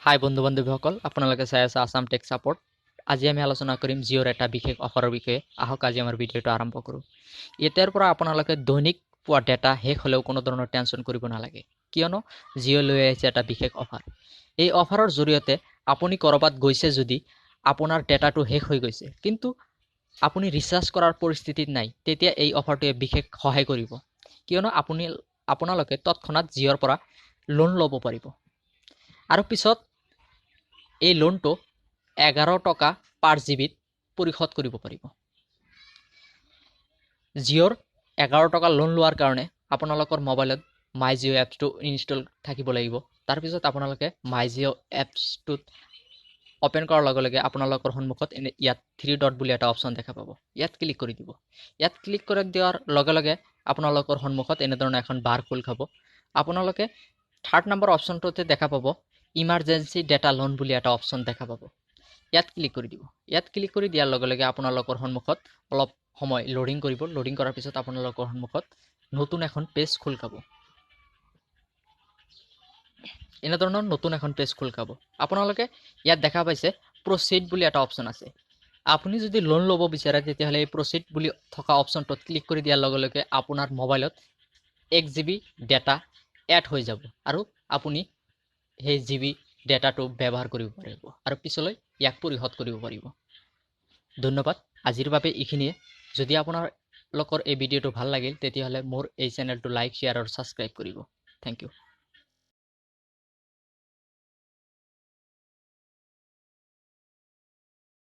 হাই বন্ধু বান্ধৱীসকল, আপোনালোকে চাই আছে আসাম টেক সাপোৰ্ট। আজি আমি আলোচনা কৰিম জিঅ'ৰ এটা বিশেষ অফাৰৰ বিষয়ে। আহক আজি আমাৰ ভিডিঅ'টো আৰম্ভ কৰোঁ। এতিয়াৰ পৰা আপোনালোকে দৈনিক পোৱা ডেটা শেষ হ'লেও কোনো ধৰণৰ টেনচন কৰিব নালাগে, কিয়নো জিঅ' লৈ আহিছে এটা বিশেষ অফাৰ। এই অফাৰৰ জৰিয়তে আপুনি ক'ৰবাত গৈছে যদি আপোনাৰ ডেটাটো শেষ হৈ গৈছে, কিন্তু আপুনি ৰিচাৰ্জ কৰাৰ পৰিস্থিতিত নাই, তেতিয়া এই অফাৰটোৱে বিশেষ সহায় কৰিব, কিয়নো আপোনালোকে তৎক্ষণাত জিঅ'ৰ পৰা লোন ল'ব পাৰিব আৰু পিছত এই লোনটো 11 টকা পাৰ জিবিত পৰিশোধ কৰিব পাৰিব। জিঅ'ৰ 11 টকা লোন লোৱাৰ কাৰণে আপোনালোকৰ মোবাইলত মাই জিঅ' এপছটো ইনষ্টল থাকিব লাগিব। তাৰপিছত আপোনালোকে মাই জিঅ' এপছটোত অপেন কৰাৰ লগে লগে আপোনালোকৰ সন্মুখত ইয়াত 3 ডট বুলি এটা অপশ্যন দেখা পাব। ইয়াত ক্লিক কৰি দিব। ইয়াত ক্লিক কৰি দিয়াৰ লগে লগে আপোনালোকৰ সন্মুখত এনেধৰণৰ এখন বাৰ খোল খাব। আপোনালোকে 3rd নম্বৰ অপশ্যনটোতে দেখা পাব ইমাৰ্জেঞ্চি ডেটা লোন বুলি এটা অপশ্যন দেখা পাব। ইয়াত ক্লিক কৰি দিব। ইয়াত ক্লিক কৰি দিয়াৰ লগে লগে আপোনালোকৰ সন্মুখত অলপ সময় লোডিং কৰিব। লোডিং কৰাৰ পিছত আপোনালোকৰ সন্মুখত নতুন এখন পেজ খোল খাব। এনেধৰণৰ নতুন এখন পেজ খোল খাব। আপোনালোকে ইয়াত দেখা পাইছে প্ৰচিড বুলি এটা অপশ্যন আছে। আপুনি যদি লোন ল'ব বিচাৰে তেতিয়াহ'লে এই প্ৰচিড বুলি থকা অপশ্যনটোত ক্লিক কৰি দিয়াৰ লগে লগে আপোনাৰ মোবাইলত 1 GB ডেটা এড হৈ যাব আৰু আপুনি সেই জিবি ডেটাটো ব্যৱহাৰ কৰিব পাৰিব আৰু পিছলৈ ইয়াক পৰিশোধ কৰিব পাৰিব। ধন্যবাদ। আজিৰ বাবে এইখিনিয়ে। যদি আপোনালোকৰ এই ভিডিঅ'টো ভাল লাগিল তেতিয়াহ'লে মোৰ এই চেনেলটো লাইক, শ্বেয়াৰ আৰু ছাবস্ক্ৰাইব কৰিব। Thank U.